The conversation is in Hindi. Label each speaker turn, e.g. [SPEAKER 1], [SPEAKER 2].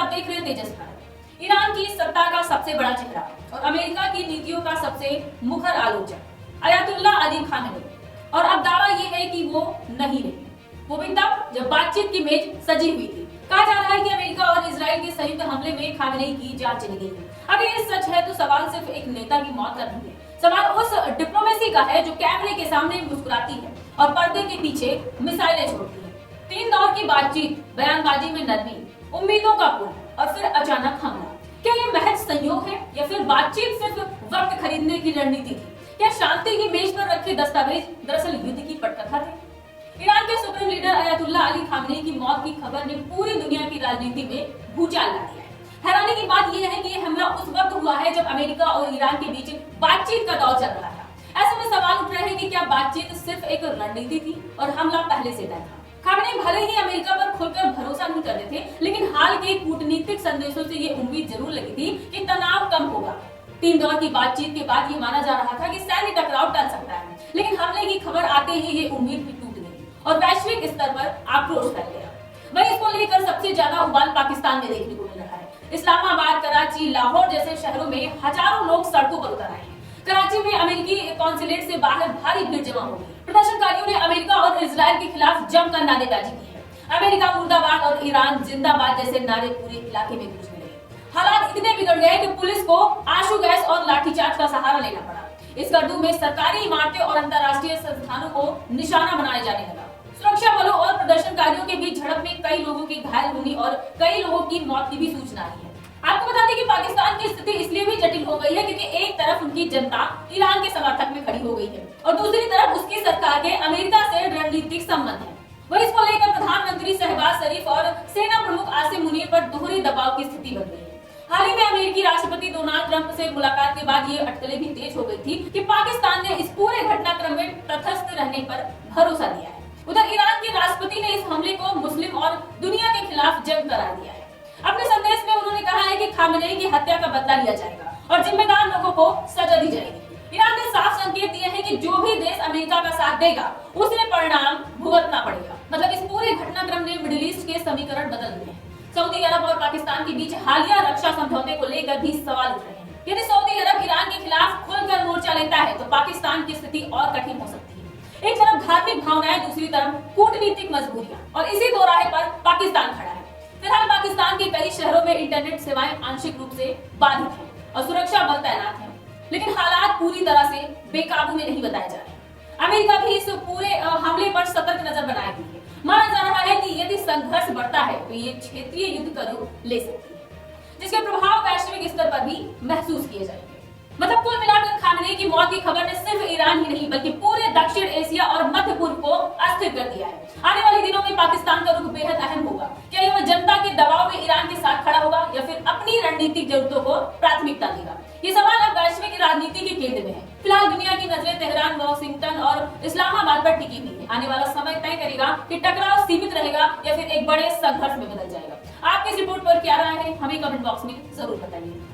[SPEAKER 1] आप देख रहे हैं तेजस भारत, ईरान की सत्ता का सबसे बड़ा चेहरा और अमेरिका की नीतियों का सबसे मुखर आलोचक अयातुल्ला अली खामेनी। और अब दावा ये है कि वो नहीं रही, वो भी तब जब बातचीत की मेज सजी हुई थी। कहा जा रहा है कि अमेरिका और इजराइल के संयुक्त हमले में खामेनी की जान चली गई है। अगर ये सच है तो सवाल सिर्फ एक नेता की मौत का नहीं है, सवाल उस डिप्लोमेसी का है जो कैमरे के सामने मुस्कुराती है और पर्दे के पीछे मिसाइलें छोड़ती है। 3 दौर की बातचीत, बयानबाजी में नरमी, उम्मीदों का पुल और फिर अचानक हमला। क्या ये महज संयोग है या फिर बातचीत सिर्फ वक्त खरीदने की रणनीति थी? क्या शांति की मेज पर रखे दस्तावेज दरअसल युद्ध की पटकथा थे? ईरान के supreme leader Ayatollah Ali Khamenei की मौत की खबर ने पूरी दुनिया की राजनीति में भूचाल ला दिया है। हैरानी की बात यह है कि यह हमला उस वक्त हुआ है जब अमेरिका और ईरान के बीच बातचीत का दौर चल रहा था। ऐसे में सवाल उठ रहे हैं कि क्या बातचीत सिर्फ एक रणनीति थी और हमला पहले से तय था? खामेनी भले ही अमेरिका पर खुलकर भरोसा नहीं करते थे, लेकिन हाल के कूटनीतिक संदेशों से ये उम्मीद जरूर लगी थी कि तनाव कम होगा। 3 दौर की बातचीत के बाद ये माना जा रहा था कि सैन्य टकराव टल सकता है, लेकिन हमले की खबर आते ही ये उम्मीद भी टूट गई और वैश्विक स्तर पर आक्रोश फैल गया। वहीं इसको लेकर सबसे ज्यादा उबाल पाकिस्तान में देखने को मिल रहा है। इस्लामाबाद, कराची, लाहौर जैसे शहरों में हजारों लोग सड़कों पर उतर आए हैं। कराची में अमेरिकी कॉन्सुलेट से बाहर भारी भीड़ जमा हो गई। प्रदर्शनकारियों ने अमेरिका और इजराइल के खिलाफ जमकर नारेबाजी की है। अमेरिका मुर्दाबाद और ईरान जिंदाबाद जैसे नारे पूरे इलाके में गूंजने लगे। हालात इतने बिगड़ गए कि पुलिस को आंसू गैस और लाठीचार्ज का सहारा लेना पड़ा। इस गर्दू में सरकारी इमारतें और अंतर्राष्ट्रीय संस्थानों को निशाना बनाया जाने लगा। सुरक्षा बलों और प्रदर्शनकारियों के बीच झड़प में कई लोगों की घायल होने और कई लोगों की मौत की भी सूचना आई है। आपको बता दें कि पाकिस्तान की स्थिति इसलिए भी जटिल हो गई है क्योंकि एक तरफ उनकी जनता ईरान के समर्थक में खड़ी हो गई है और दूसरी तरफ उसकी सरकार के अमेरिका से रणनीतिक संबंध है। वहीं इसको लेकर प्रधानमंत्री शहबाज शरीफ और सेना प्रमुख आसिम मुनीर पर दोहरे दबाव की स्थिति बन गई है। हाल ही में अमेरिकी राष्ट्रपति डोनाल्ड ट्रंप से मुलाकात के बाद ये अटकलें भी तेज हो गई थी कि पाकिस्तान ने इस पूरे घटनाक्रम में तटस्थ रहने पर भरोसा दिया है। उधर ईरान के राष्ट्रपति ने इस हमले को मुस्लिम और दुनिया के खिलाफ जंग करार दिया है। अपने संदेश में उन्होंने कहा है कि खामेनी की हत्या का बदला लिया जाएगा और जिम्मेदार लोगों को सजा दी जाएगी। ईरान ने साफ संकेत दिए हैं कि जो भी देश अमेरिका का साथ देगा उसे परिणाम भुगतना पड़ेगा। मतलब इस पूरे घटनाक्रम ने मिडिल ईस्ट के समीकरण बदल दिए हैं। सऊदी अरब और पाकिस्तान के बीच हालिया रक्षा समझौते को लेकर भी सवाल उठ रहे हैं। यदि सऊदी अरब ईरान के खिलाफ खुलकर मोर्चा लेता है तो पाकिस्तान की स्थिति और कठिन हो सकती है। एक तरफ धार्मिक भावनाएं, दूसरी तरफ कूटनीतिक मजबूरियां और इसी दोराहे पर पाकिस्तान खड़ा है। फिलहाल पाकिस्तान के कई शहरों में इंटरनेट सेवाएं आंशिक रूप से बाधित हैं और सुरक्षा बल तैनात हैं, लेकिन हालात पूरी तरह से बेकाबू में नहीं बताए जा रहे। अमेरिका भी इस पूरे हमले पर सतर्क नजर बनाए हुई है। माना जा रहा है कि यदि संघर्ष बढ़ता है तो ये क्षेत्रीय युद्ध का रूप ले सकती है, जिसके प्रभाव वैश्विक स्तर पर भी महसूस किए जाएंगे। मतलब कुल मिलाकर खामेनी की मौत की खबर ने सिर्फ ईरान ही नहीं बल्कि पूरे दक्षिण एशिया और मध्य पूर्व को अस्थिर कर दिया है। आने वाले दिनों में पाकिस्तान का रुख बेहद अहम होगा। क्या यह जनता के दबाव में ईरान के साथ खड़ा होगा या फिर अपनी रणनीतिक जरूरतों को प्राथमिकता देगा? ये सवाल अब वैश्विक राजनीति के केंद्र में है। फिलहाल दुनिया की नजरें तेहरान, वाशिंगटन और इस्लामाबाद पर टिकी हुई है। आने वाला समय तय करेगा कि टकराव सीमित रहेगा या फिर एक बड़े संघर्ष में बदल जाएगा। आपकी इस रिपोर्ट पर क्या राय है, हमें कमेंट बॉक्स में जरूर बताइए।